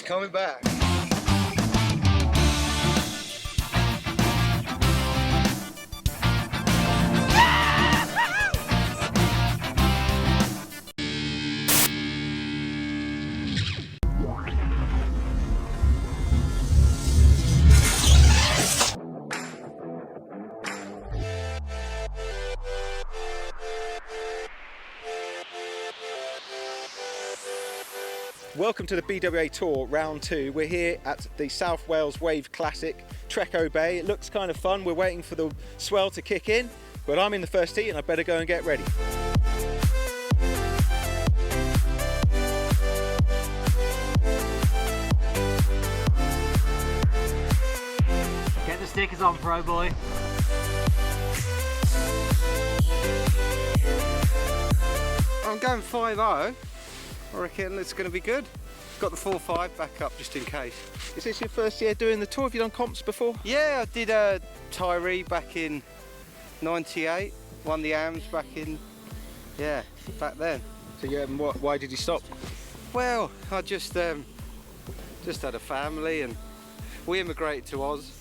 He's coming back. Welcome to the BWA Tour Round 2. We're here at the South Wales Wave Classic, Trecco Bay. It looks kind of fun. We're waiting for the swell to kick in, but I'm in the first heat and I better go and get ready. Get the stickers on, pro boy. I'm going 5-0. I reckon it's going to be good. Got the 4-5 back up just in case. Is this your first year doing the tour? Have you done comps before? Yeah, I did Tyree back in 98. Won the AMS back in, back then. So yeah, and why did you stop? Well, I just had a family and we immigrated to Oz.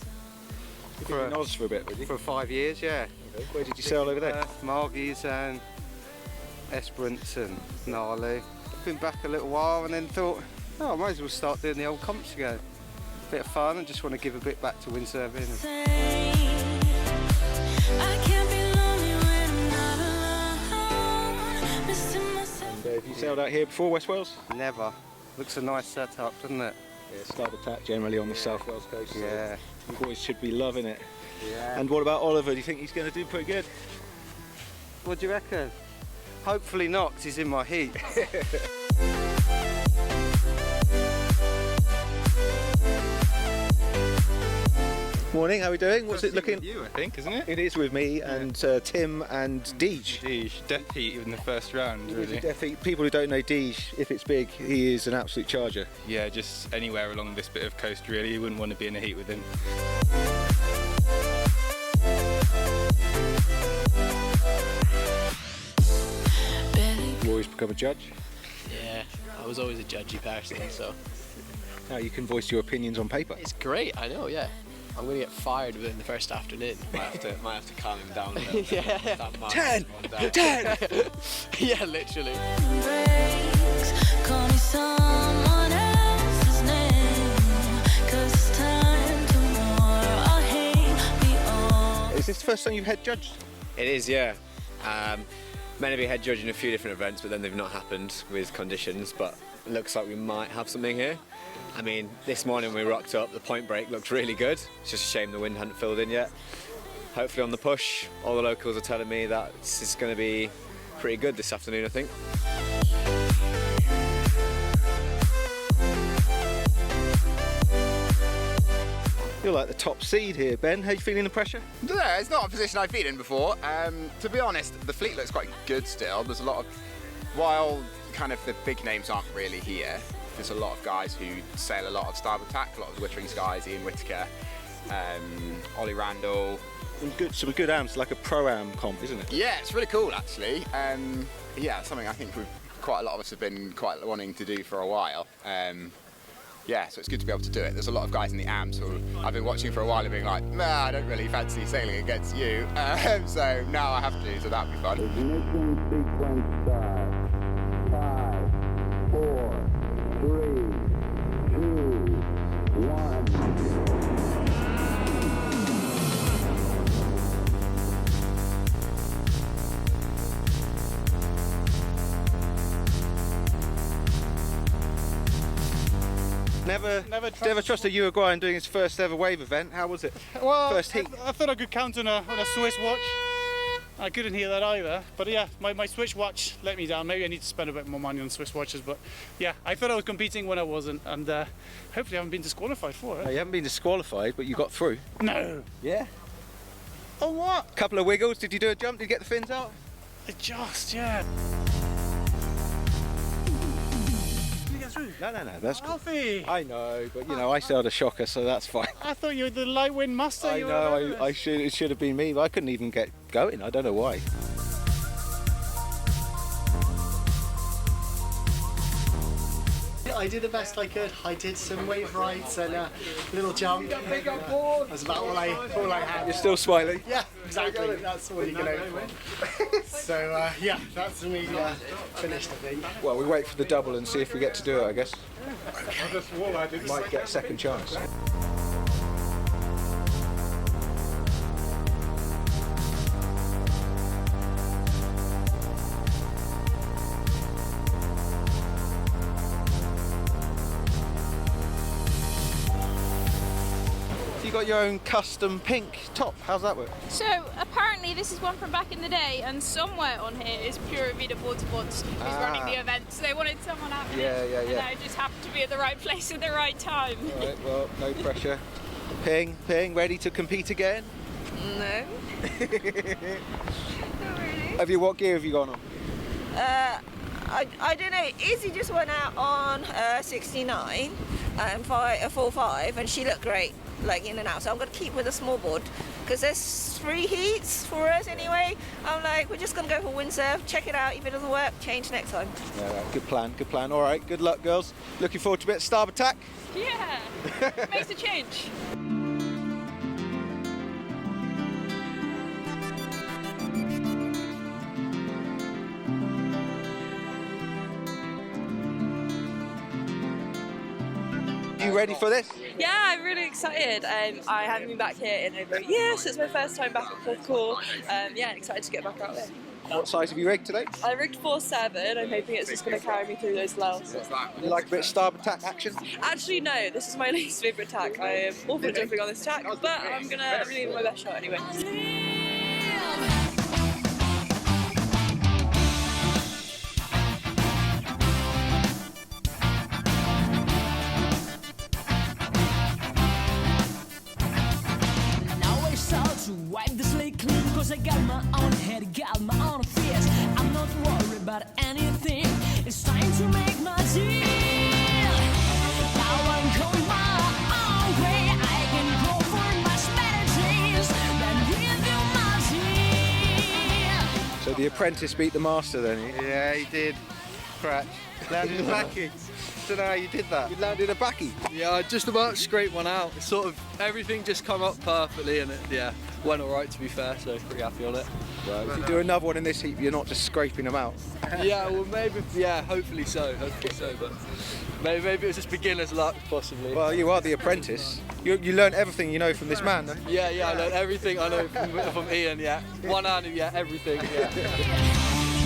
You were in Oz for a bit, did you? For 5 years, yeah. Okay. Where did you sail over there? Margie's and Esperance and Gnarly. Been back a little while and then thought, I might as well start doing the old comps again. Bit of fun and just want to give a bit back to windsurfing. And have you sailed out here before, West Wales? Never. Looks a nice setup, doesn't it? Yeah, start attack generally on the South Wales coast. Yeah. So you boys should be loving it. Yeah. And what about Oliver? Do you think he's going to do pretty good? What do you reckon? Hopefully not, because he's in my heat. Morning, how are we doing? What's it looking? With you, I think, isn't it? It is with me and Tim and Deej. Deej, death heat in the first round, really. People who don't know Deej, if it's big, he is an absolute charger. Yeah, just anywhere along this bit of coast, really. You wouldn't want to be in a heat with him. You always become a judge. Yeah, I was always a judgy person, so. Now you can voice your opinions on paper. It's great, I know, yeah. I'm going to get fired within the first afternoon. Might have to calm him down a little bit. Yeah. 10! 10! Yeah, literally. Is this the first time you've head judged? It is, yeah. Meant to be head judging a few different events, but then they've not happened with conditions. But it looks like we might have something here. I mean, this morning we rocked up, the point break looked really good. It's just a shame the wind hadn't filled in yet. Hopefully on the push, all the locals are telling me that it's going to be pretty good this afternoon, I think. You're like the top seed here, Ben. How are you feeling the pressure? No, it's not a position I've been in before. To be honest, the fleet looks quite good still. There's a lot of, while kind of the big names aren't really here, there's a lot of guys who sail a lot of starboard tack, a lot of the Wittering guys, Ian Whitaker, Ollie Randall. Some good AMs, like a pro-am comp, isn't it? Yeah, it's really cool actually. Yeah, something I think quite a lot of us have been quite wanting to do for a while. Yeah, so it's good to be able to do it. There's a lot of guys in the AMs who I've been watching for a while and being like, nah, I don't really fancy sailing against you. So now I have to, so that'll be fun. Ignition sequence start. 5, 4, 3, 2, 1. Never trust a Uruguayan doing his first ever wave event. How was it? Well, first heat. I thought I could count on a Swiss watch. I couldn't hear that either. But yeah, my Swiss watch let me down. Maybe I need to spend a bit more money on Swiss watches. But yeah, I thought I was competing when I wasn't. And hopefully I haven't been disqualified for it. No, you haven't been disqualified, but you got through. No. Yeah. Oh, what? Couple of wiggles. Did you do a jump? Did you get the fins out? Just, yeah. Through. No, that's cool. Alfie! I know, but you know, I sailed a shocker, so that's fine. I thought you were the light wind master. I know, it should have been me, but I couldn't even get going. I don't know why. I did the best I could. I did some wave rides and a little jump. That's about all I had. You're still smiling. Yeah, exactly. That's all you can hope for. So yeah, that's me finished, I think. Well, we wait for the double and see if we get to do it, I guess. Might get a second chance. You got your own custom pink top. How's that work? So apparently this is one from back in the day, and somewhere on here is Puravida Boardriders who's running the event. So they wanted someone out here, and I just happened to be at the right place at the right time. All right, well, no pressure. Ping, ready to compete again? No. Not really. What gear have you gone on? I don't know. Izzy just went out on 69 and a 4.5, and she looked great, like in and out. So I'm going to keep with a small board because there's 3 heats for us anyway. I'm like, we're just going to go for windsurf, check it out. If it doesn't work, change next time. Yeah, good plan. All right, good luck, girls. Looking forward to a bit of starboard tack. Yeah, makes a change. You ready for this? Yeah, I'm really excited. I haven't been back here in over a year, so it's my first time back at Porthcawl. Yeah, excited to get back out there. What size have you rigged today? I rigged 4.7. I'm hoping it's just going to carry me through those lulls. You like a bit of starboard tack action? Actually, no. This is my least favourite tack. I am awful at jumping on this tack, but I'm going to give it my best shot anyway. Wipe the slate clean, cause I got my own head, got my own fears. I'm not worried about anything. It's time to make my deal. Now I'm going my own way. I can go for much better days than with you, my deal. So the apprentice beat the master then? Yeah, he did. Crash. Landed a backie. Don't know how you did that. You landed a backie? Yeah, I just about scraped one out. It's sort of everything just come up perfectly, and it went all right, to be fair. So pretty happy on it. Well, if you do another one in this heat, you're not just scraping them out. Yeah, well maybe. Yeah, hopefully so. But maybe it was just beginner's luck, possibly. Well, you are the apprentice. You learned everything you know from this man, then? Yeah, I learned everything I know from Ian. Yeah, one-handed. Yeah, everything. Yeah.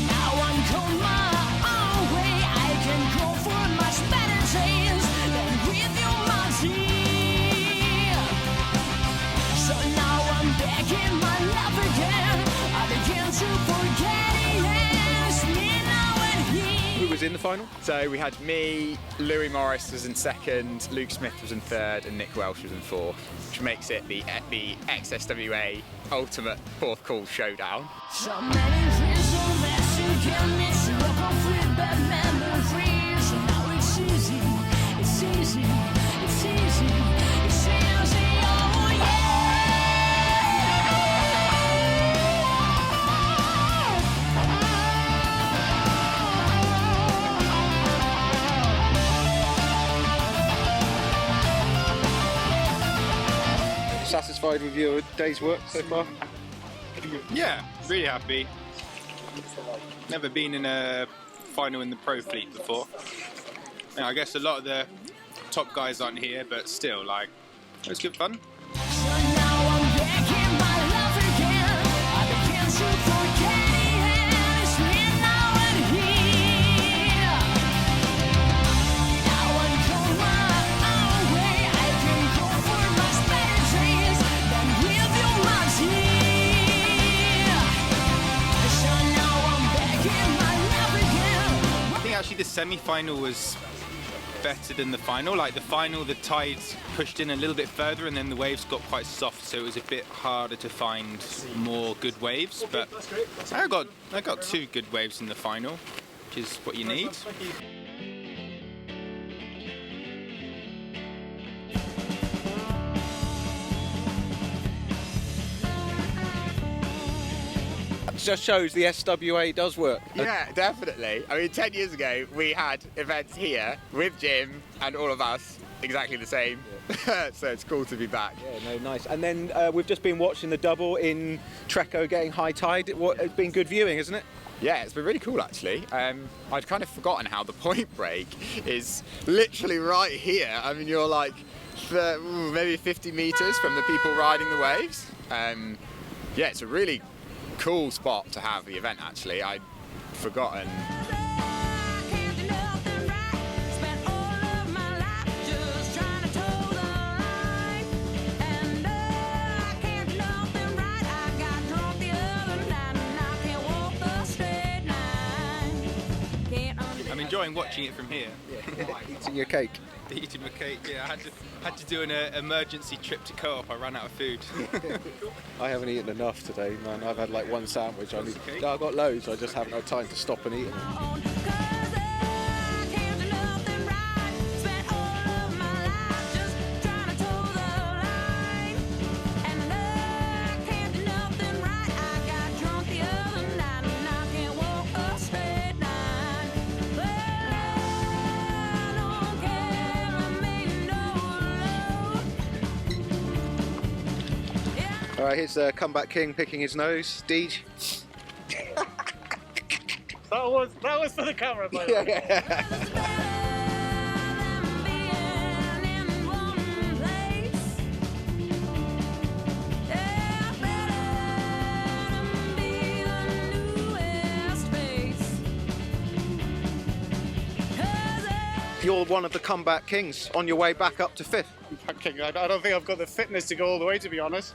Now I'm going my own way. I can go for much better days than with you, my dear. So now I'm back in my love again. I begin to forget it. Me now and he. Who was in the final? So we had me, Louis Morris was in second, Luke Smith was in third, and Nick Welsh was in fourth, which makes it the XSWA Ultimate Porthcawl Showdown. So many reasons that you get me to walk off with bad memories. Now it's easy, it's easy, it's easy, it's easy, oh yeah! Satisfied with your day's work so far? Yeah, really happy. Never been in a final in the pro fleet before. I guess a lot of the top guys aren't here, but still, like, it was good fun. Actually, the semi-final was better than the final. Like the final, the tides pushed in a little bit further, and then the waves got quite soft, so it was a bit harder to find more good waves. But I got 2 good waves in the final, which is what you need. just shows the SWA does work. Yeah, definitely. I mean, 10 years ago, we had events here with Jim and all of us exactly the same. So it's cool to be back. Yeah, no, nice. And then we've just been watching the double in Trecco getting high tide. It's been good viewing, isn't it? Yeah, it's been really cool actually. I'd kind of forgotten how the point break is literally right here. I mean, you're like maybe 50 meters from the people riding the waves. Yeah, it's a really cool spot to have the event actually. I'd forgotten. I'm enjoying watching it from here. Eating your cake. Eating my cake, yeah. I had to do an emergency trip to Co-op. I ran out of food. I haven't eaten enough today, man. I've had like one sandwich. I've got loads. I just haven't had time to stop and eat them. All right, here's the comeback king picking his nose, Deej. That was for the camera, by the way. You're one of the comeback kings on your way back up to 5th. I don't think I've got the fitness to go all the way, to be honest.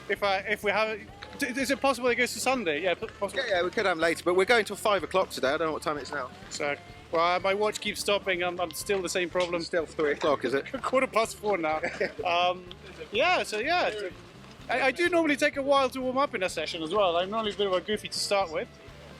If we have, is it possible it goes to Sunday? Yeah, possible. Yeah, we could have later, but we're going till 5 o'clock today. I don't know what time it's now. So, well, my watch keeps stopping. I'm still the same problem. Still 3 o'clock, is it? 4:15 now. Yeah, so yeah. I do normally take a while to warm up in a session as well. I'm normally a bit of a goofy to start with.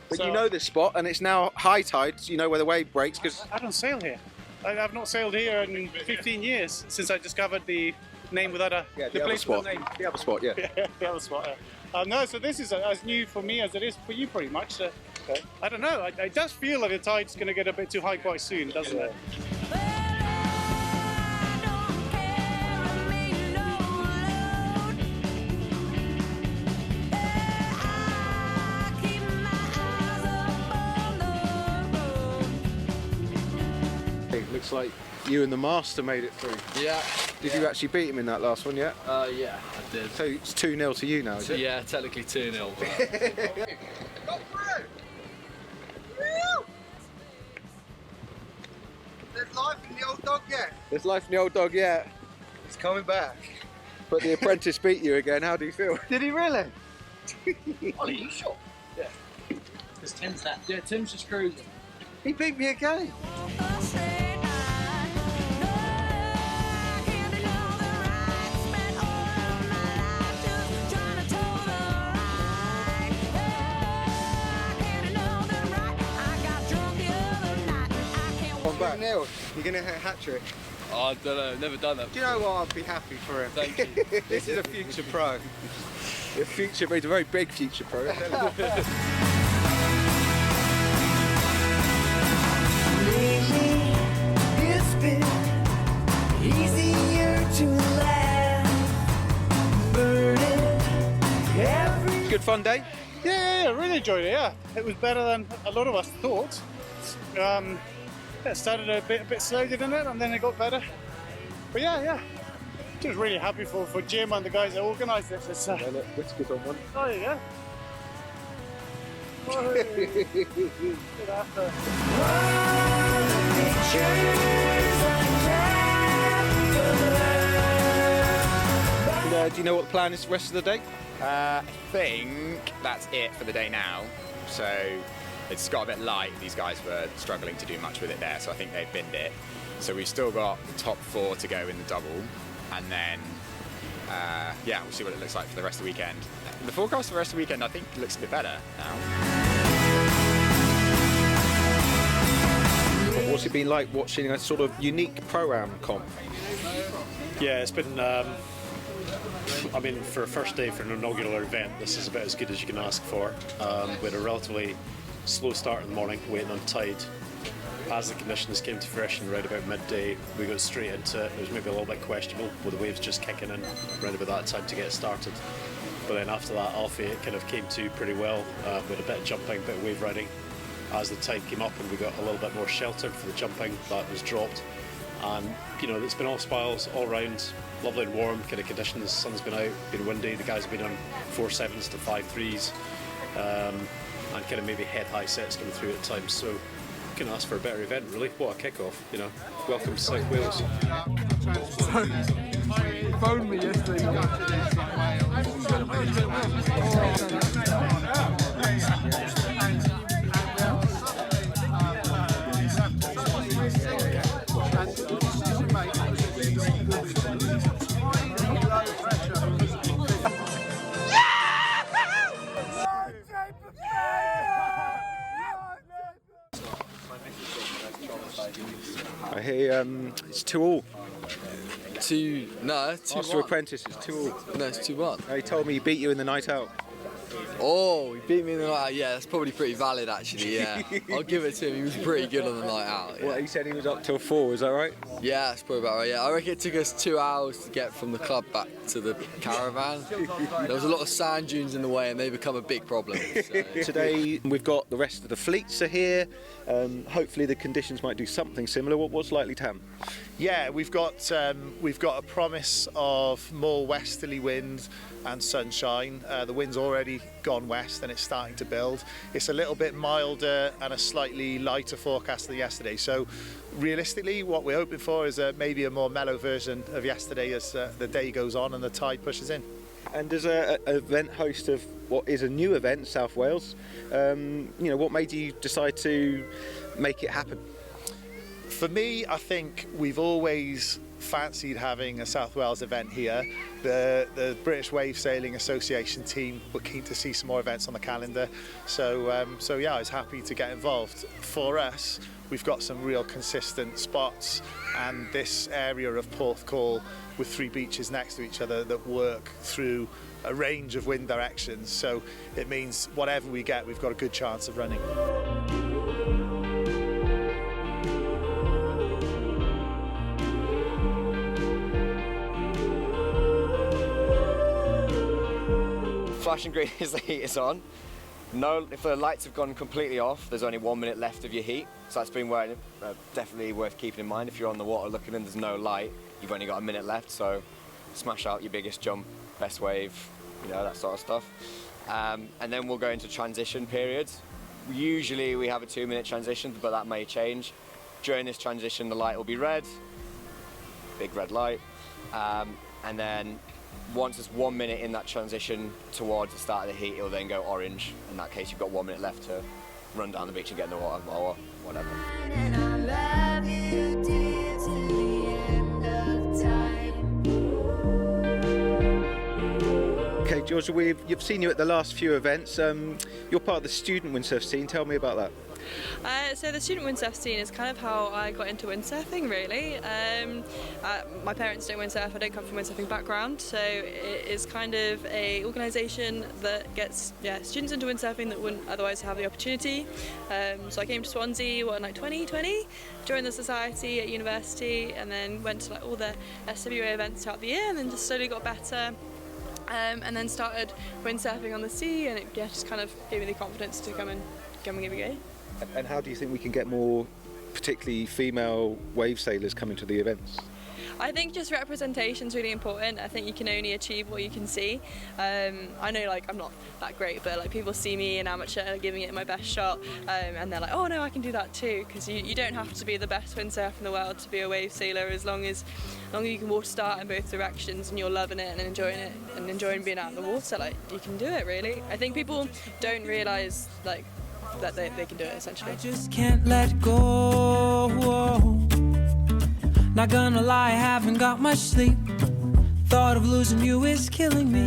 But you know this spot, and it's now high tide, so you know where the wave breaks. Because I don't sail here. I've not sailed here in 15 years since I discovered the name without a the place spot. with a name. The other spot, yeah. The other spot. Yeah. No, so this is as new for me as it is for you, pretty much. So, I don't know. It does feel like the tide's going to get a bit too high quite soon, doesn't it? It looks like you and the master made it through. Yeah. Did you actually beat him in that last one yet? Yeah, I did. So it's 2-0 to you now, is it? Yeah, technically 2-0. There's life in the old dog yet. There's life in the old dog yet. He's coming back. But the apprentice beat you again. How do you feel? Did he really? Ollie, you sure? Yeah. Because Tim's that. Yeah, Tim's just cruising. He beat me again. Back. You're going to hit a hat-trick. Oh, I don't know, never done that. Do you know what? I'd be happy for him. Thank you. This is a future pro. The future, but he's a very big future pro. It's been easier to laugh, burning Good fun day? Yeah, really enjoyed it, yeah. It was better than a lot of us thought. It started a bit slow, didn't it? And then it got better. But yeah. Just really happy for Jim and the guys that organised this. It's, Whiskers on one. oh, yeah. Good after. Do you know what the plan is the rest of the day? I think that's it for the day now. So it's got a bit light. These guys were struggling to do much with it there, so I think they've binned it. So we've still got the top 4 to go in the double, and then yeah, we'll see what it looks like for the rest of the weekend. The forecast for the rest of the weekend, I think, looks a bit better now. What's it been like watching a sort of unique pro-am comp? Yeah, it's been I mean, for a first day for an inaugural event, this is about as good as you can ask for. We had a relatively slow start in the morning, waiting on tide. As the conditions came to fruition around about midday, we got straight into it. It was maybe a little bit questionable with the waves just kicking in around about that time to get started. But then after that, Alfie, it kind of came to pretty well. We had a bit of jumping, a bit of wave riding. As the tide came up and we got a little bit more shelter for the jumping, that was dropped. And, you know, it's been all spiles all round, lovely and warm kind of conditions. The sun's been out, been windy, the guys have been on 4.7s to 5.3s, and kind of maybe head-high sets coming through at times. So, couldn't ask for a better event, really. What a kick-off, you know. Welcome to South Wales. He phoned me yesterday. I hear it's 2-2. Master 2-1. Apprentice, it's 2-2. No, it's 2-1. He told me he beat you in the night out. Oh, he beat me in the night out. Yeah, that's probably pretty valid actually, yeah. I'll give it to him, he was pretty good on the night out. Yeah. Well, he said he was up till 4, is that right? Yeah, that's probably about right, yeah. I reckon it took us 2 hours to get from the club back to the caravan. There was a lot of sand dunes in the way and they become a big problem. So. Today we've got the rest of the fleets are here. Hopefully the conditions might do something similar. What's likely to happen? Yeah, we've got a promise of more westerly wind and sunshine. The wind's already gone west and it's starting to build. It's a little bit milder and a slightly lighter forecast than yesterday. So realistically, what we're hoping for is maybe a more mellow version of yesterday as the day goes on and the tide pushes in. And as an event host of what is a new event, South Wales, you know, what made you decide to make it happen? For me, I think we've always fancied having a South Wales event here. The British Wave Sailing Association team were keen to see some more events on the calendar, so yeah, I was happy to get involved. For us, we've got some real consistent spots, and this area of Porthcawl with 3 beaches next to each other that work through a range of wind directions, so it means whatever we get, we've got a good chance of running. Flashing green is the heat is on. No, if the lights have gone completely off, there's only 1 minute left of your heat. So that's been definitely worth keeping in mind. If you're on the water looking and there's no light, you've only got a minute left. So smash out your biggest jump, best wave, you know, that sort of stuff. And then we'll go into transition periods. Usually we have a 2-minute transition, but that may change. During this transition, the light will be red, big red light, and then once there's 1 minute in that transition towards the start of the heat, it'll then go orange. In that case, you've got 1 minute left to run down the beach and get in the water or whatever. Okay, George, you've seen you at the last few events. You're part of the student windsurf scene. Tell me about that. So the student windsurf scene is kind of how I got into windsurfing, really. My parents don't windsurf, I don't come from a windsurfing background, so it is kind of an organisation that gets students into windsurfing that wouldn't otherwise have the opportunity. So I came to Swansea, like 2020, joined the society at university, and then went to all the SWA events throughout the year, and then just slowly got better. And then started windsurfing on the sea, and it just kind of gave me the confidence to come and give it a go. And how do you think we can get more, particularly female wave sailors, coming to the events? I think just representation is really important. I think you can only achieve what you can see. I know, I'm not that great, but people see me an amateur giving it my best shot, and they're like, oh no, I can do that too. Because you don't have to be the best windsurfer in the world to be a wave sailor, as long as you can water start in both directions and you're loving it and enjoying it and enjoying being out in the water. You can do it, really. I think people don't realise that they can do it, essentially. I just can't let go. Not gonna lie, I haven't got much sleep. Thought of losing you is killing me.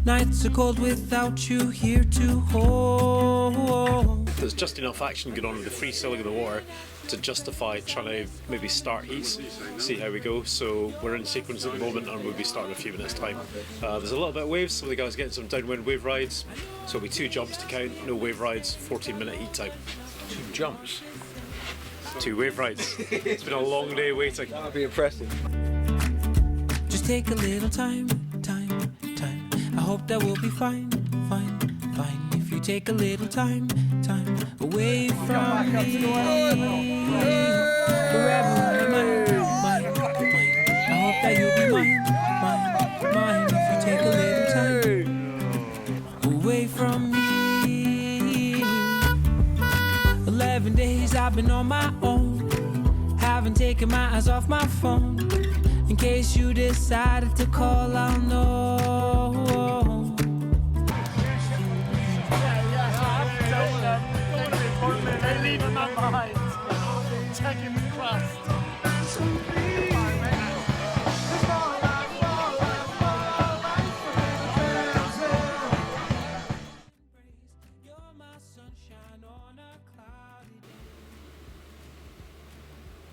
Nights are cold without you here to hold. there's just enough action going on with the free sailing of the water to justify trying to maybe start heats, see how we go. So we're in sequence at the moment and we'll be starting in a few minutes time. There's a little bit of waves, some of the guys getting some downwind wave rides, so it'll be 2 jumps to count, no wave rides, 14-minute heat time. 2 jumps? 2 wave rides. It's been a long day waiting. That would be impressive. Just take a little time. I hope that we'll be fine. If you take a little time away from me. Forever mine. I hope that you'll be mine. If you take a little time away from me. 11 days I've been on my own. Haven't taken my eyes off my phone. In case you decided to call, I'll know. Leaving my mind. Checking the crust.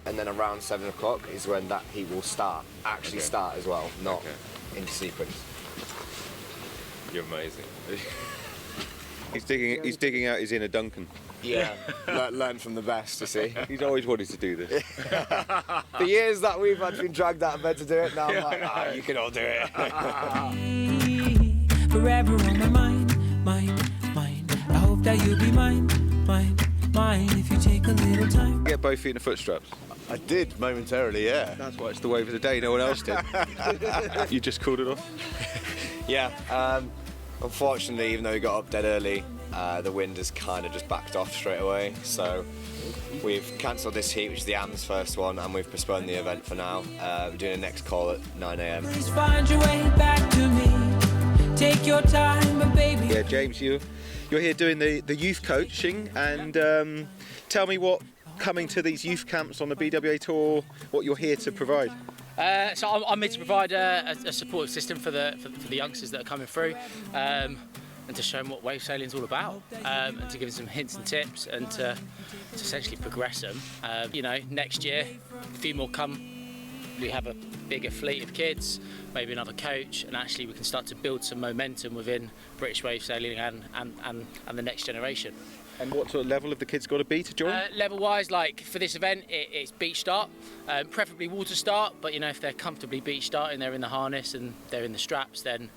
And then around 7 o'clock is when that heat will start, start as well, not in sequence. You're amazing. He's digging out his inner Duncan. Yeah, learn from the best, you see. He's always wanted to do this. The years that we've had been dragged out of bed to do it, now I'm like, you can all do it. Forever on my mind. I hope that you'll be mine. If you take a little time. Get both feet in the foot straps. I did momentarily, yeah. That's why it's the wave of the day. No one else did. You just called it off. Yeah. Unfortunately, even though we got up dead early, the wind has kind of just backed off straight away. So we've cancelled this heat, which is the AM's first one, and we've postponed the event for now. We're doing a next call at 9 a.m. Please find your way back to me. Take your time, baby. Yeah, James, you're here doing the youth coaching, and tell me what coming to these youth camps on the BWA tour, what you're here to provide. So I'm here to provide a support system for the youngsters that are coming through, and to show them what wave sailing is all about, and to give them some hints and tips, and to essentially progress them. You know, next year, a few more come. We have a bigger fleet of kids, maybe another coach, and actually we can start to build some momentum within British wave sailing and the next generation. And what sort of level have the kids got to be to join? Level-wise, like for this event, it's beach start, preferably water start. But you know, if they're comfortably beach starting, they're in the harness and they're in the straps, then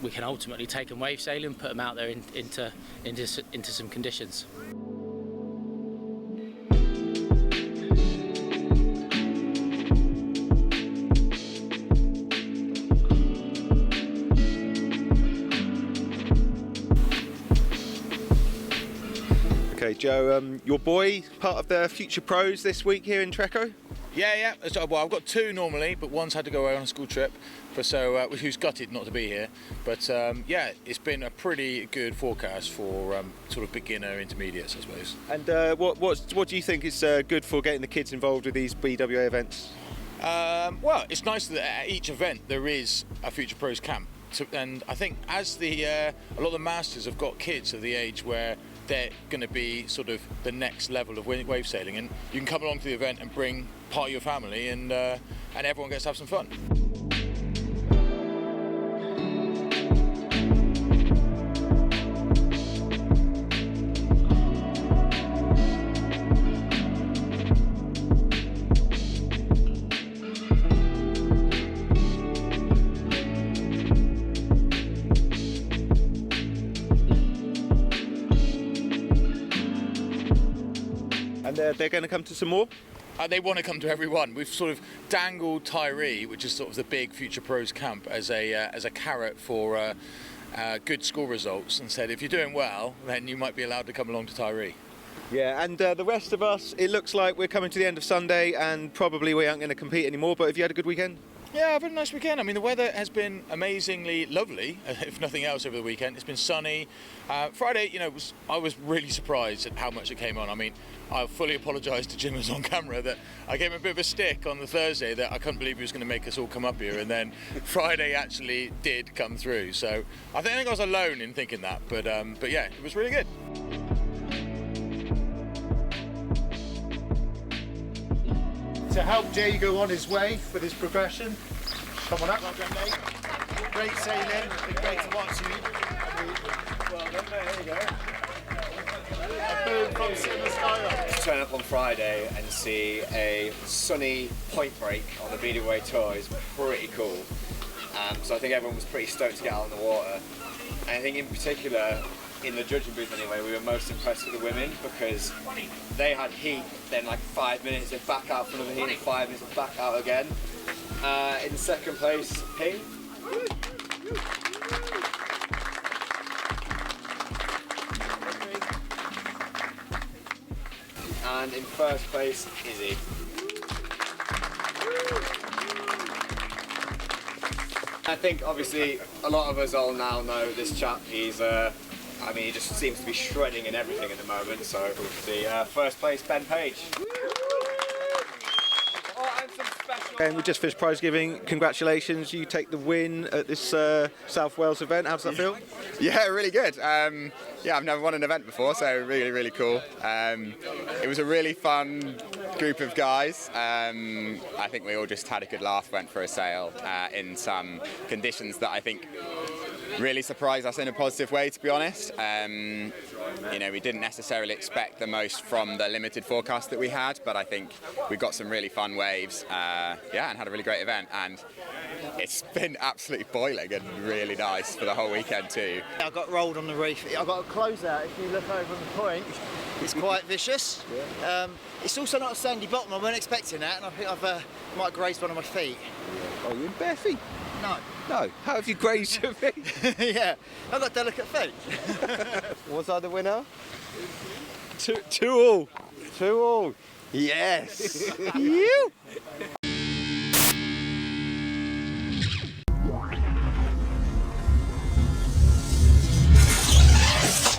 we can ultimately take them wave sailing, put them out there into some conditions. Okay, Joe, your boy, part of the Future Pros this week here in Trecco? Yeah. So, well, I've got 2 normally, but one's had to go away on a school trip, who's gutted not to be here. But yeah, it's been a pretty good forecast for sort of beginner intermediates, I suppose. And what do you think is good for getting the kids involved with these BWA events? Well, it's nice that at each event there is a Future Pros camp. And I think as a lot of the masters have got kids of the age where they're going to be sort of the next level of wave sailing, and you can come along to the event and bring part of your family, and everyone gets to have some fun. They're going to come to some more? They want to come to every one. We've sort of dangled Tyree, which is sort of the big Future Pros camp, as a carrot for good school results, and said if you're doing well, then you might be allowed to come along to Tyree. Yeah, and the rest of us, it looks like we're coming to the end of Sunday, and probably we aren't going to compete anymore, but have you had a good weekend? Yeah, I've had a nice weekend. I mean, the weather has been amazingly lovely, if nothing else, over the weekend. It's been sunny. Friday, you know, I was really surprised at how much it came on. I mean, I fully apologise to Jim who's on camera that I gave him a bit of a stick on the Thursday that I couldn't believe he was going to make us all come up here, and then Friday actually did come through. So I think I was alone in thinking that, but yeah, it was really good. to help Diego on his way with his progression. Come on up. Well done, mate. Great sailing. Been great to watch you. Well done, mate. There you go. Boom from Cinema Skyline. Turn up on Friday and see a sunny point break on the BWA tour is pretty cool. So I think everyone was pretty stoked to get out on the water. And I think in particular, in the judging booth anyway, we were most impressed with the women because they had heat, then like 5 minutes, then back out for another heat, and 5 minutes, and back out again. In second place, Ping. And in first place, Izzy. I think obviously a lot of us all now know this chap. He's, I mean, he just seems to be shredding in everything at the moment. So the first place, Ben Page. And we just finished prize giving. Congratulations, you take the win at this South Wales event. How does that feel? Yeah, really good. Yeah, I've never won an event before, so really, really cool. It was a really fun group of guys. I think we all just had a good laugh, went for a sail in some conditions that I think really surprised us in a positive way, to be honest. You know, we didn't necessarily expect the most from the limited forecast that we had, but I think we got some really fun waves, yeah, and had a really great event. And it's been absolutely boiling and really nice for the whole weekend too. I got rolled on the reef. I got a closeout. If you look over on the point, it's quite vicious. It's also not a sandy bottom. I weren't expecting that, and I think I've might grazed one of my feet. Are you in bare feet? No. No. How have you grazed your feet? Yeah, I've got delicate feet. Was I the winner? 2-2 all. 2-2. Yes. You.